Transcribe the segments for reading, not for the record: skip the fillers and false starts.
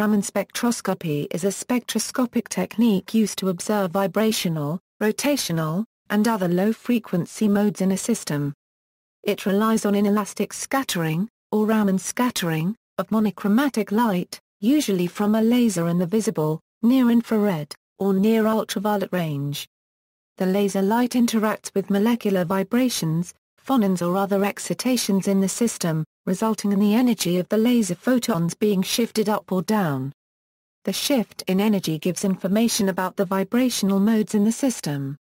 Raman spectroscopy is a spectroscopic technique used to observe vibrational, rotational, and other low-frequency modes in a system. It relies on inelastic scattering, or Raman scattering, of monochromatic light, usually from a laser in the visible, near-infrared, or near-ultraviolet range. The laser light interacts with molecular vibrations, phonons or other excitations in the system, resulting in the energy of the laser photons being shifted up or down. The shift in energy gives information about the vibrational modes in the system.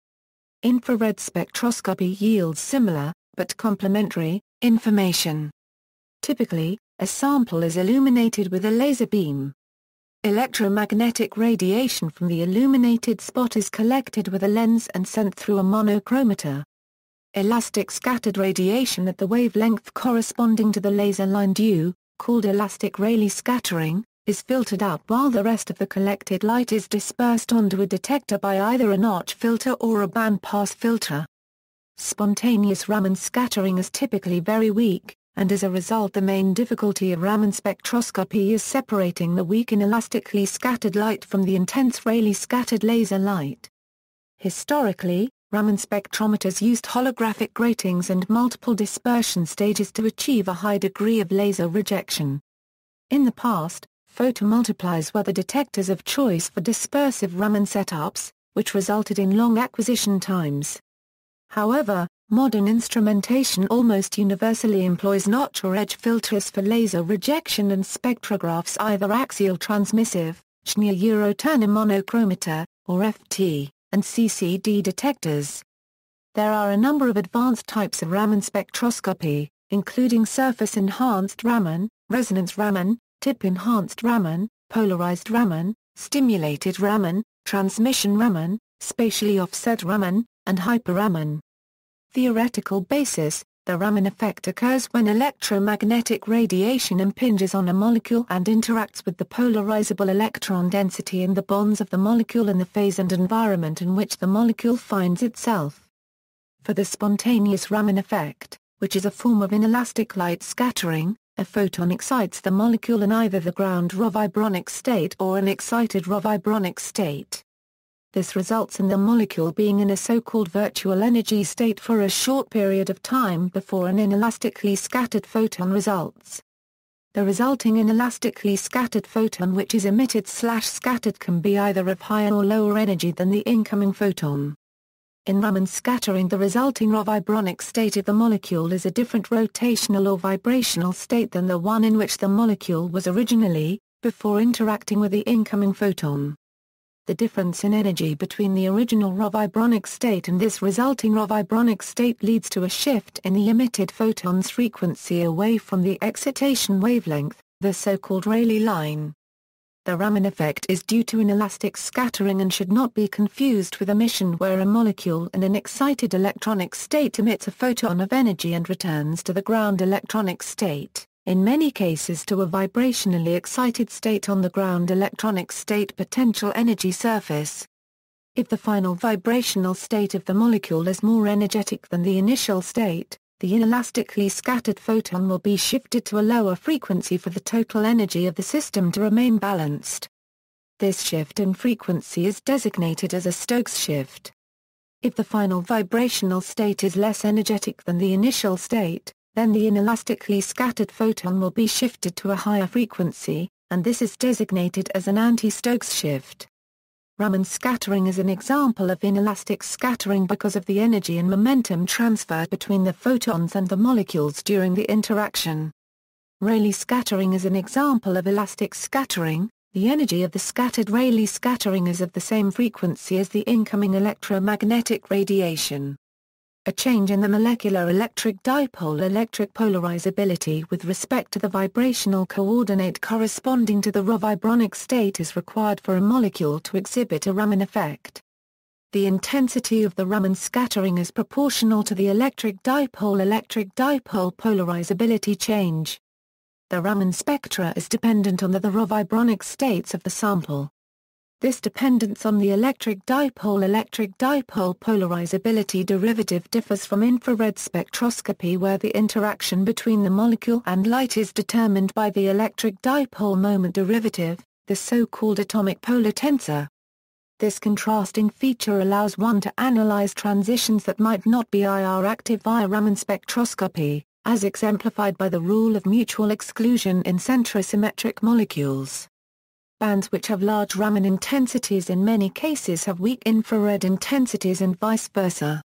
Infrared spectroscopy yields similar, but complementary, information. Typically, a sample is illuminated with a laser beam. Electromagnetic radiation from the illuminated spot is collected with a lens and sent through a monochromator. Elastic scattered radiation at the wavelength corresponding to the laser line due, called elastic Rayleigh scattering, is filtered out while the rest of the collected light is dispersed onto a detector by either a notch filter or a bandpass filter. Spontaneous Raman scattering is typically very weak, and as a result the main difficulty of Raman spectroscopy is separating the weak inelastically scattered light from the intense Rayleigh scattered laser light. Historically, Raman spectrometers used holographic gratings and multiple dispersion stages to achieve a high degree of laser rejection. In the past, photomultipliers were the detectors of choice for dispersive Raman setups, which resulted in long acquisition times. However, modern instrumentation almost universally employs notch or edge filters for laser rejection and spectrographs either axial transmissive, rotational monochromator, or FT, and CCD detectors. There are a number of advanced types of Raman spectroscopy, including surface-enhanced Raman, resonance Raman, tip-enhanced Raman, polarized Raman, stimulated Raman, transmission Raman, spatially offset Raman, and hyper-Raman. Theoretical basis: the Raman effect occurs when electromagnetic radiation impinges on a molecule and interacts with the polarizable electron density and the bonds of the molecule in the phase and environment in which the molecule finds itself. For the spontaneous Raman effect, which is a form of inelastic light scattering, a photon excites the molecule in either the ground vibronic state or an excited vibronic state. This results in the molecule being in a so-called virtual energy state for a short period of time before an inelastically scattered photon results. The resulting inelastically scattered photon which is emitted/scattered can be either of higher or lower energy than the incoming photon. In Raman scattering, the resulting vibronic state of the molecule is a different rotational or vibrational state than the one in which the molecule was originally, before interacting with the incoming photon. The difference in energy between the original vibronic state and this resulting vibronic state leads to a shift in the emitted photon's frequency away from the excitation wavelength, the so-called Rayleigh line. The Raman effect is due to inelastic scattering and should not be confused with emission, where a molecule in an excited electronic state emits a photon of energy and returns to the ground electronic state, in many cases to a vibrationally excited state on the ground electronic state potential energy surface. If the final vibrational state of the molecule is more energetic than the initial state, the inelastically scattered photon will be shifted to a lower frequency for the total energy of the system to remain balanced. This shift in frequency is designated as a Stokes shift. If the final vibrational state is less energetic than the initial state, then the inelastically scattered photon will be shifted to a higher frequency, and this is designated as an anti-Stokes shift. Raman scattering is an example of inelastic scattering because of the energy and momentum transfer between the photons and the molecules during the interaction. Rayleigh scattering is an example of elastic scattering. The energy of the scattered Rayleigh scattering is of the same frequency as the incoming electromagnetic radiation. A change in the molecular electric dipole electric polarizability with respect to the vibrational coordinate corresponding to the vibronic state is required for a molecule to exhibit a Raman effect. The intensity of the Raman scattering is proportional to the electric dipole polarizability change. The Raman spectra is dependent on the vibronic states of the sample. This dependence on the electric dipole polarizability derivative differs from infrared spectroscopy, where the interaction between the molecule and light is determined by the electric dipole moment derivative, the so-called atomic polar tensor. This contrasting feature allows one to analyze transitions that might not be IR active via Raman spectroscopy, as exemplified by the rule of mutual exclusion in centrosymmetric molecules. Bands which have large Raman intensities in many cases have weak infrared intensities and vice versa.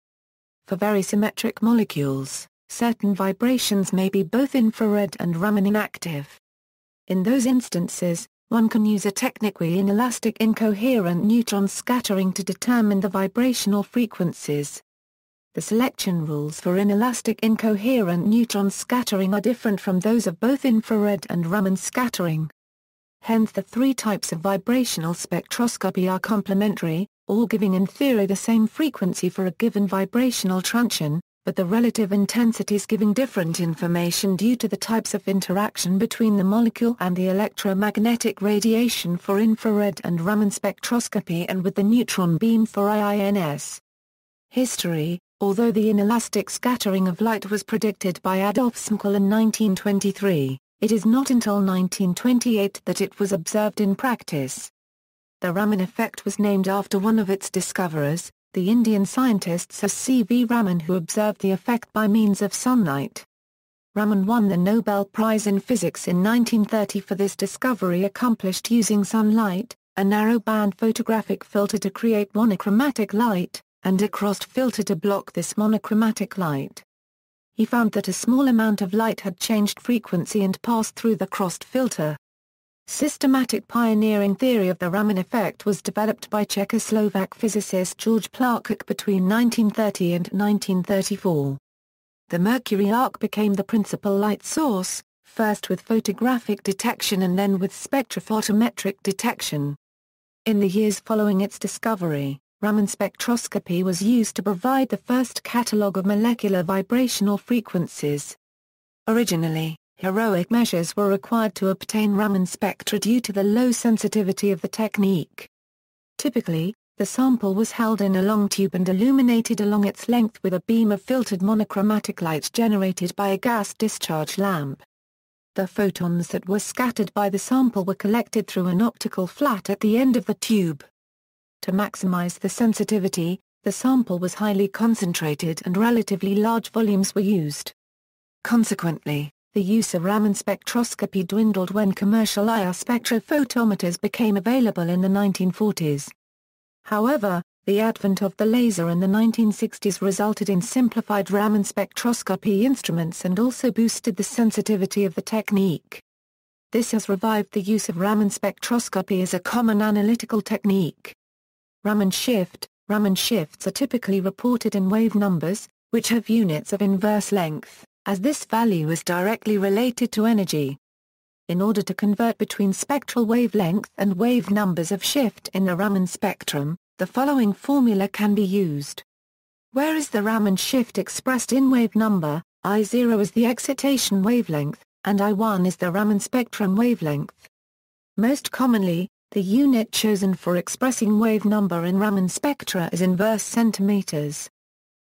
For very symmetric molecules, certain vibrations may be both infrared and Raman inactive. In those instances, one can use a technique with inelastic incoherent neutron scattering to determine the vibrational frequencies. The selection rules for inelastic incoherent neutron scattering are different from those of both infrared and Raman scattering. Hence the three types of vibrational spectroscopy are complementary, all giving in theory the same frequency for a given vibrational truncheon, but the relative intensities giving different information due to the types of interaction between the molecule and the electromagnetic radiation for infrared and Raman spectroscopy and with the neutron beam for IINS. History: although the inelastic scattering of light was predicted by Adolf Smykel in 1923, it is not until 1928 that it was observed in practice. The Raman effect was named after one of its discoverers, the Indian scientist Sir C. V. Raman, who observed the effect by means of sunlight. Raman won the Nobel Prize in Physics in 1930 for this discovery accomplished using sunlight, a narrow-band photographic filter to create monochromatic light, and a crossed filter to block this monochromatic light. He found that a small amount of light had changed frequency and passed through the crossed filter. Systematic pioneering theory of the Raman effect was developed by Czechoslovak physicist George Plaček between 1930 and 1934. The mercury arc became the principal light source, first with photographic detection and then with spectrophotometric detection. In the years following its discovery, Raman spectroscopy was used to provide the first catalogue of molecular vibrational frequencies. Originally, heroic measures were required to obtain Raman spectra due to the low sensitivity of the technique. Typically, the sample was held in a long tube and illuminated along its length with a beam of filtered monochromatic light generated by a gas discharge lamp. The photons that were scattered by the sample were collected through an optical flat at the end of the tube. To maximize the sensitivity, the sample was highly concentrated and relatively large volumes were used. Consequently, the use of Raman spectroscopy dwindled when commercial IR spectrophotometers became available in the 1940s. However, the advent of the laser in the 1960s resulted in simplified Raman spectroscopy instruments and also boosted the sensitivity of the technique. This has revived the use of Raman spectroscopy as a common analytical technique. Raman shifts are typically reported in wave numbers, which have units of inverse length, as this value is directly related to energy. In order to convert between spectral wavelength and wave numbers of shift in the Raman spectrum, the following formula can be used. Where is the Raman shift expressed in wave number, I0 is the excitation wavelength, and I1 is the Raman spectrum wavelength. Most commonly, the unit chosen for expressing wave number in Raman spectra is inverse centimeters.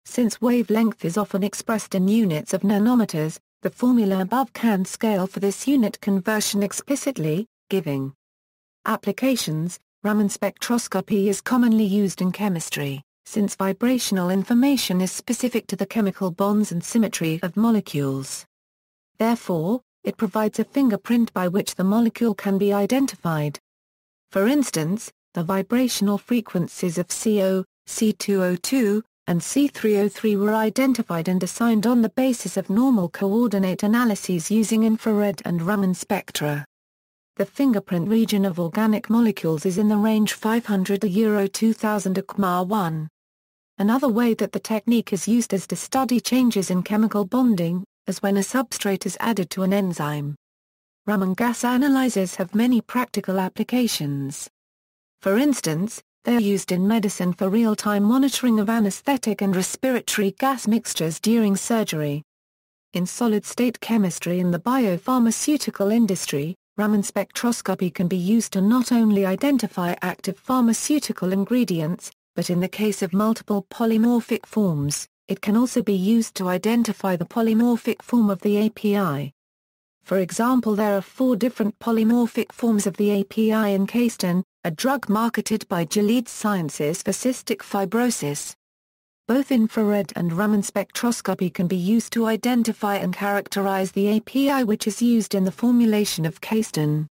Since wavelength is often expressed in units of nanometers, the formula above can scale for this unit conversion explicitly, giving. Applications: Raman spectroscopy is commonly used in chemistry, since vibrational information is specific to the chemical bonds and symmetry of molecules. Therefore, it provides a fingerprint by which the molecule can be identified. For instance, the vibrational frequencies of CO, C202, and C303 were identified and assigned on the basis of normal coordinate analyses using infrared and Raman spectra. The fingerprint region of organic molecules is in the range 500 to 2000 µ1. Another way that the technique is used is to study changes in chemical bonding, as when a substrate is added to an enzyme. Raman gas analyzers have many practical applications. For instance, they are used in medicine for real-time monitoring of anesthetic and respiratory gas mixtures during surgery. In solid-state chemistry in the biopharmaceutical industry, Raman spectroscopy can be used to not only identify active pharmaceutical ingredients, but in the case of multiple polymorphic forms, it can also be used to identify the polymorphic form of the API. For example, there are 4 different polymorphic forms of the API encased in a drug marketed by Gilead Sciences for cystic fibrosis. Both infrared and Raman spectroscopy can be used to identify and characterize the API which is used in the formulation of casein.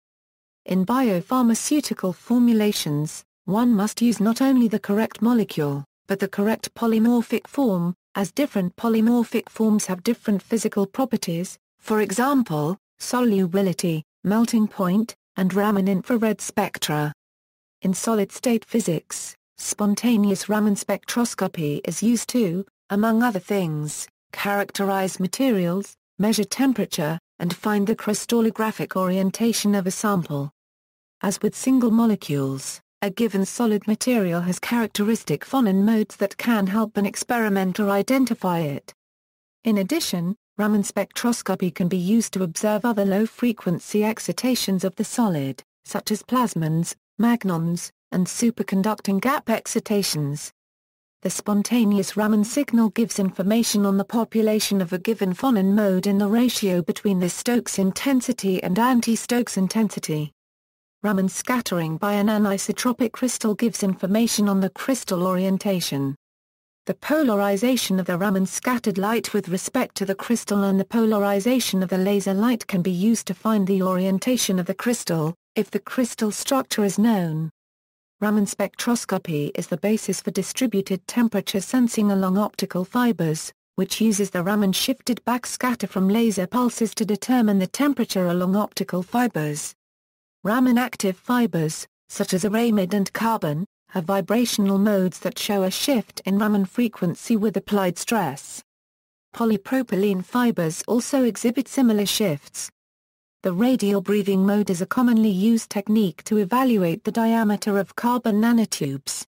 In biopharmaceutical formulations, one must use not only the correct molecule, but the correct polymorphic form, as different polymorphic forms have different physical properties, for example, solubility, melting point, and Raman infrared spectra. In solid-state physics, spontaneous Raman spectroscopy is used to, among other things, characterize materials, measure temperature, and find the crystallographic orientation of a sample. As with single molecules, a given solid material has characteristic phonon modes that can help an experimenter identify it. In addition, Raman spectroscopy can be used to observe other low-frequency excitations of the solid, such as plasmons, magnons, and superconducting gap excitations. The spontaneous Raman signal gives information on the population of a given phonon mode in the ratio between the Stokes intensity and anti-Stokes intensity. Raman scattering by an anisotropic crystal gives information on the crystal orientation. The polarization of the Raman scattered light with respect to the crystal and the polarization of the laser light can be used to find the orientation of the crystal, if the crystal structure is known. Raman spectroscopy is the basis for distributed temperature sensing along optical fibers, which uses the Raman shifted backscatter from laser pulses to determine the temperature along optical fibers. Raman active fibers, such as aramid and carbon, have vibrational modes that show a shift in Raman frequency with applied stress. Polypropylene fibers also exhibit similar shifts. The radial breathing mode is a commonly used technique to evaluate the diameter of carbon nanotubes.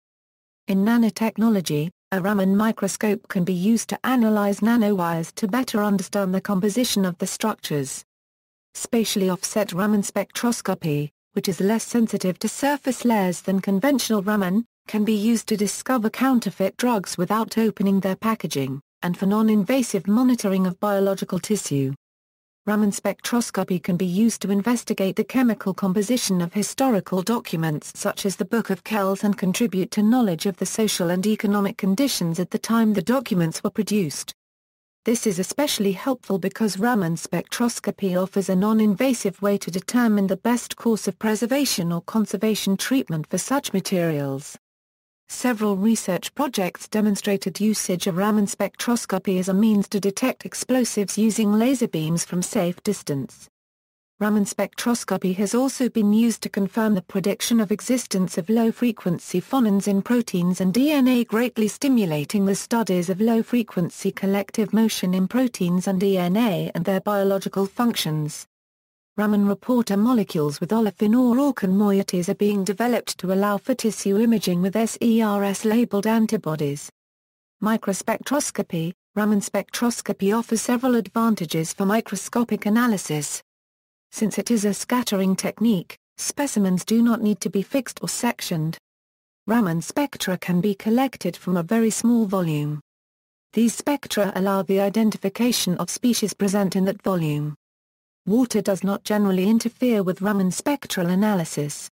In nanotechnology, a Raman microscope can be used to analyze nanowires to better understand the composition of the structures. Spatially offset Raman spectroscopy, which is less sensitive to surface layers than conventional Raman, can be used to discover counterfeit drugs without opening their packaging, and for non-invasive monitoring of biological tissue. Raman spectroscopy can be used to investigate the chemical composition of historical documents such as the Book of Kells and contribute to knowledge of the social and economic conditions at the time the documents were produced. This is especially helpful because Raman spectroscopy offers a non-invasive way to determine the best course of preservation or conservation treatment for such materials. Several research projects demonstrated usage of Raman spectroscopy as a means to detect explosives using laser beams from safe distance. Raman spectroscopy has also been used to confirm the prediction of existence of low-frequency phonons in proteins and DNA, greatly stimulating the studies of low-frequency collective motion in proteins and DNA and their biological functions. Raman reporter molecules with olefin or orcan moieties are being developed to allow for tissue imaging with SERS-labeled antibodies. Microspectroscopy. Raman spectroscopy offers several advantages for microscopic analysis. Since it is a scattering technique, specimens do not need to be fixed or sectioned. Raman spectra can be collected from a very small volume. These spectra allow the identification of species present in that volume. Water does not generally interfere with Raman spectral analysis.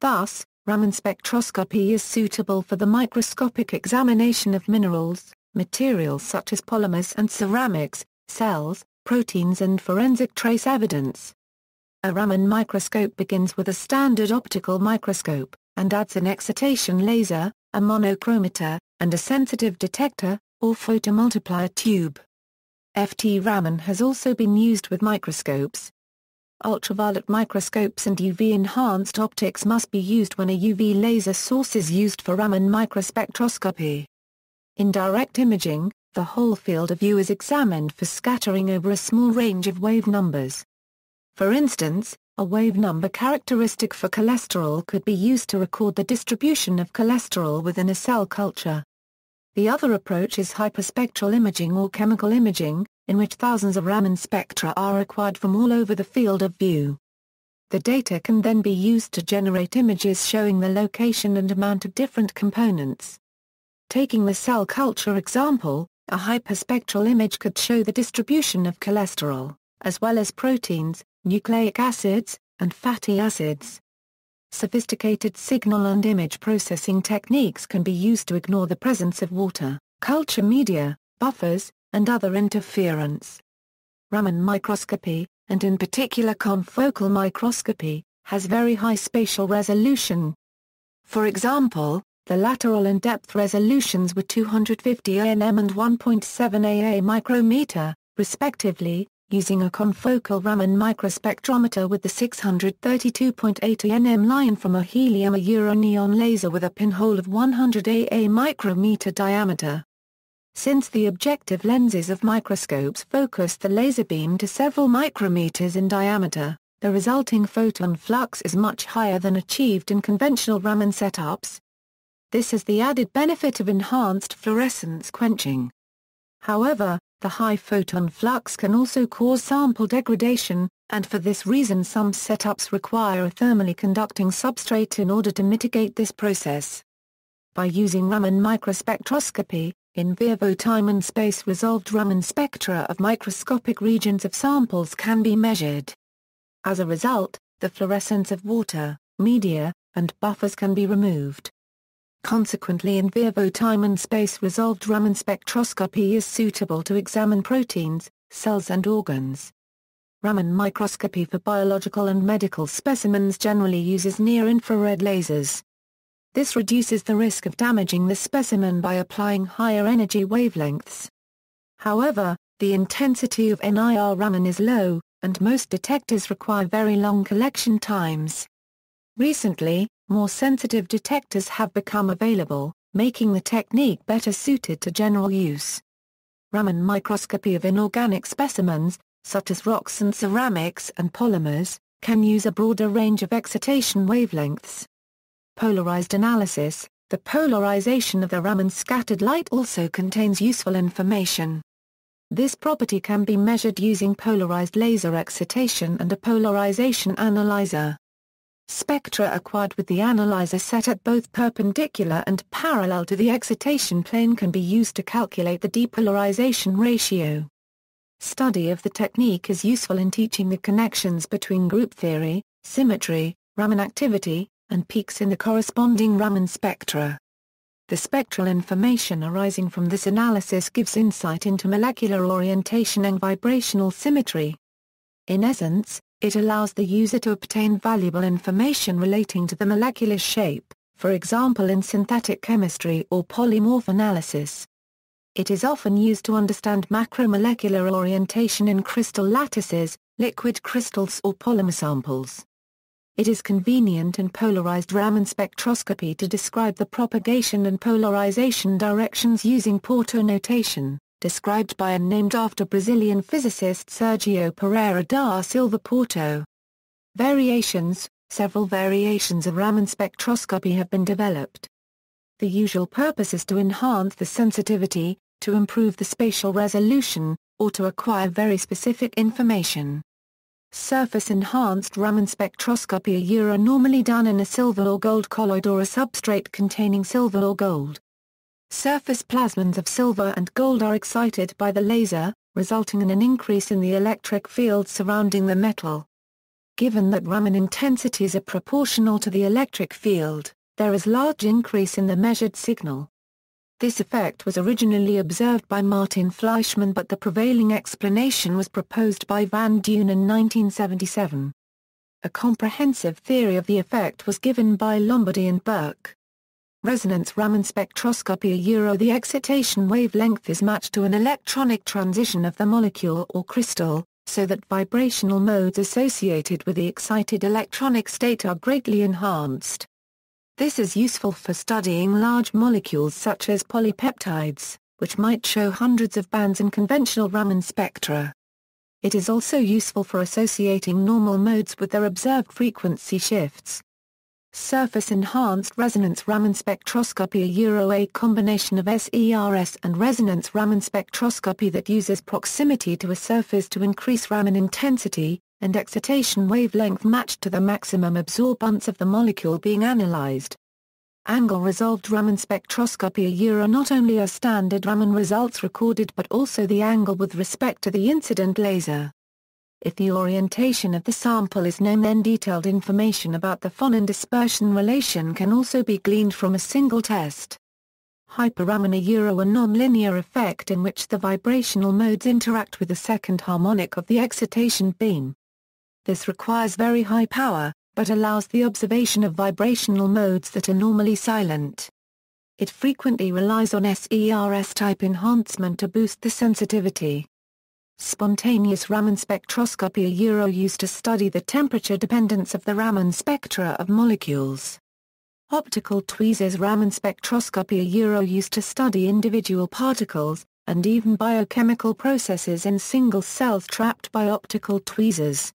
Thus, Raman spectroscopy is suitable for the microscopic examination of minerals, materials such as polymers and ceramics, cells, proteins and forensic trace evidence. A Raman microscope begins with a standard optical microscope, and adds an excitation laser, a monochromator, and a sensitive detector, or photomultiplier tube. FT Raman has also been used with microscopes. Ultraviolet microscopes and UV-enhanced optics must be used when a UV laser source is used for Raman microspectroscopy. In direct imaging, the whole field of view is examined for scattering over a small range of wave numbers. For instance, a wave number characteristic for cholesterol could be used to record the distribution of cholesterol within a cell culture. The other approach is hyperspectral imaging or chemical imaging, in which thousands of Raman spectra are acquired from all over the field of view. The data can then be used to generate images showing the location and amount of different components. Taking the cell culture example, a hyperspectral image could show the distribution of cholesterol, as well as proteins, nucleic acids, and fatty acids. Sophisticated signal and image processing techniques can be used to ignore the presence of water, culture media, buffers, and other interference. Raman microscopy, and in particular confocal microscopy, has very high spatial resolution. For example, the lateral and depth resolutions were 250 nm and 1.7 AA micrometer, respectively, using a confocal Raman microspectrometer with the 632.8 nm line from a helium-neon laser with a pinhole of 100 AA micrometer diameter. Since the objective lenses of microscopes focus the laser beam to several micrometers in diameter, the resulting photon flux is much higher than achieved in conventional Raman setups. This has the added benefit of enhanced fluorescence quenching. However, the high photon flux can also cause sample degradation, and for this reason some setups require a thermally conducting substrate in order to mitigate this process. By using Raman microspectroscopy, in vivo time and space resolved Raman spectra of microscopic regions of samples can be measured. As a result, the fluorescence of water, media, and buffers can be removed. Consequently, in vivo time and space resolved Raman spectroscopy is suitable to examine proteins, cells and organs. Raman microscopy for biological and medical specimens generally uses near-infrared lasers. This reduces the risk of damaging the specimen by applying higher energy wavelengths. However, the intensity of NIR Raman is low, and most detectors require very long collection times. Recently, more sensitive detectors have become available, making the technique better suited to general use. Raman microscopy of inorganic specimens, such as rocks and ceramics and polymers, can use a broader range of excitation wavelengths. Polarized analysis, the polarization of the Raman scattered light also contains useful information. This property can be measured using polarized laser excitation and a polarization analyzer. Spectra acquired with the analyzer set at both perpendicular and parallel to the excitation plane can be used to calculate the depolarization ratio. Study of the technique is useful in teaching the connections between group theory, symmetry, Raman activity, and peaks in the corresponding Raman spectra. The spectral information arising from this analysis gives insight into molecular orientation and vibrational symmetry. In essence, it allows the user to obtain valuable information relating to the molecular shape, for example in synthetic chemistry or polymorph analysis. It is often used to understand macromolecular orientation in crystal lattices, liquid crystals or polymer samples. It is convenient in polarized Raman spectroscopy to describe the propagation and polarization directions using Porto notation, described by and named after Brazilian physicist Sergio Pereira da Silva Porto. Variations. Several variations of Raman spectroscopy have been developed. The usual purpose is to enhance the sensitivity, to improve the spatial resolution, or to acquire very specific information. Surface-enhanced Raman spectroscopy are normally done in a silver or gold colloid or a substrate containing silver or gold. Surface plasmons of silver and gold are excited by the laser, resulting in an increase in the electric field surrounding the metal. Given that Raman intensities are proportional to the electric field, there is large increase in the measured signal. This effect was originally observed by Martin Fleischmann, but the prevailing explanation was proposed by Van Duyn in 1977. A comprehensive theory of the effect was given by Lombardy and Burke. Resonance Raman spectroscopy the excitation wavelength is matched to an electronic transition of the molecule or crystal, so that vibrational modes associated with the excited electronic state are greatly enhanced. This is useful for studying large molecules such as polypeptides, which might show hundreds of bands in conventional Raman spectra. It is also useful for associating normal modes with their observed frequency shifts. Surface-enhanced resonance Raman spectroscopy a combination of SERS and resonance Raman spectroscopy that uses proximity to a surface to increase Raman intensity, and excitation wavelength matched to the maximum absorbance of the molecule being analyzed. Angle-resolved Raman spectroscopy not only are standard Raman results recorded but also the angle with respect to the incident laser. If the orientation of the sample is known, then detailed information about the phonon-dispersion relation can also be gleaned from a single test. Hyper-Raman, a non-linear effect in which the vibrational modes interact with the second harmonic of the excitation beam. This requires very high power, but allows the observation of vibrational modes that are normally silent. It frequently relies on SERS-type enhancement to boost the sensitivity. Spontaneous Raman spectroscopy, used to study the temperature dependence of the Raman spectra of molecules. Optical tweezers Raman spectroscopy, used to study individual particles, and even biochemical processes in single cells trapped by optical tweezers.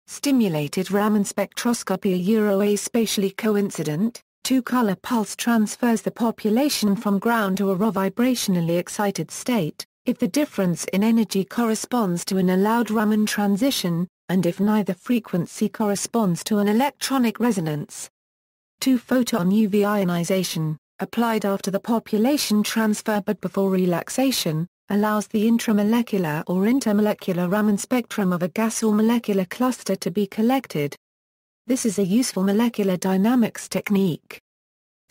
Stimulated Raman spectroscopy, a spatially coincident, two-color pulse transfers the population from ground to a raw vibrationally excited state, if the difference in energy corresponds to an allowed Raman transition, and if neither frequency corresponds to an electronic resonance. Two-photon UV ionization, applied after the population transfer but before relaxation, allows the intramolecular or intermolecular Raman spectrum of a gas or molecular cluster to be collected. This is a useful molecular dynamics technique.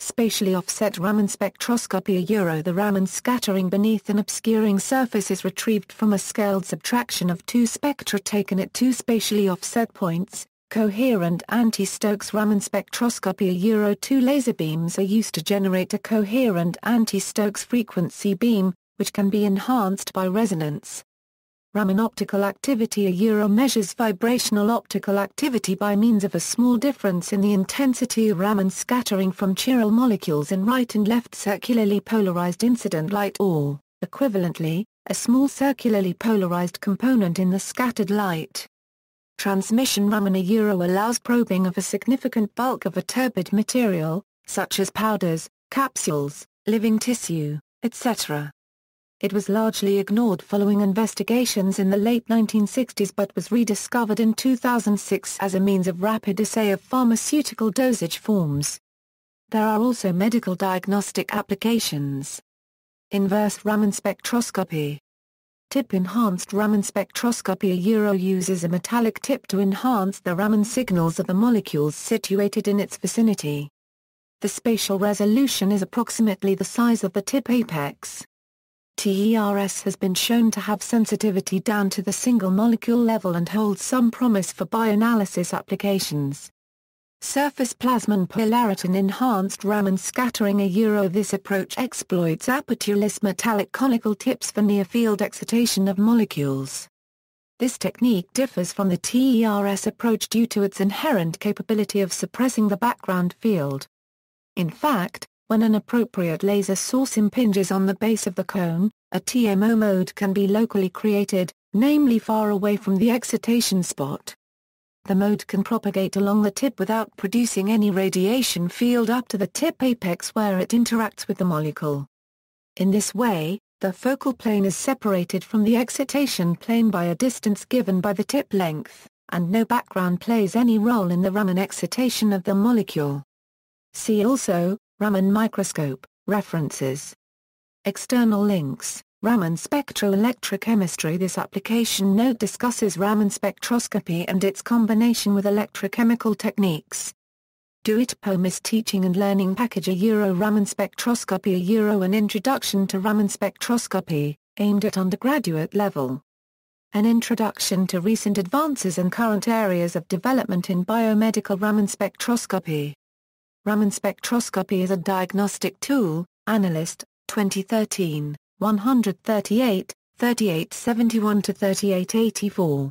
Spatially offset Raman spectroscopy, the Raman scattering beneath an obscuring surface is retrieved from a scaled subtraction of two spectra taken at two spatially offset points. Coherent anti-Stokes Raman spectroscopy, two laser beams are used to generate a coherent anti-Stokes frequency beam, which can be enhanced by resonance. Raman optical activity, measures vibrational optical activity by means of a small difference in the intensity of Raman scattering from chiral molecules in right and left circularly polarized incident light or, equivalently, a small circularly polarized component in the scattered light. Transmission Raman, allows probing of a significant bulk of a turbid material, such as powders, capsules, living tissue, etc. It was largely ignored following investigations in the late 1960s but was rediscovered in 2006 as a means of rapid assay of pharmaceutical dosage forms. There are also medical diagnostic applications. Inverse Raman spectroscopy. Tip-enhanced Raman spectroscopy, uses a metallic tip to enhance the Raman signals of the molecules situated in its vicinity. The spatial resolution is approximately the size of the tip apex. TERS has been shown to have sensitivity down to the single molecule level and holds some promise for bioanalysis applications. Surface plasmon polarity enhanced Raman scattering, this approach exploits apertureless metallic conical tips for near-field excitation of molecules. This technique differs from the TERS approach due to its inherent capability of suppressing the background field. In fact, when an appropriate laser source impinges on the base of the cone, a TMO mode can be locally created, namely far away from the excitation spot. The mode can propagate along the tip without producing any radiation field up to the tip apex where it interacts with the molecule. In this way, the focal plane is separated from the excitation plane by a distance given by the tip length, and no background plays any role in the Raman excitation of the molecule. See also, Raman microscope, references. External links, Raman spectroelectrochemistry. This application note discusses Raman spectroscopy and its combination with electrochemical techniques. Do It POMIS Teaching and Learning Package, Raman spectroscopy, an introduction to Raman spectroscopy, aimed at undergraduate level. An introduction to recent advances and current areas of development in biomedical Raman spectroscopy. Raman spectroscopy is a diagnostic tool. Analyst, 2013, 138, 3871-3884.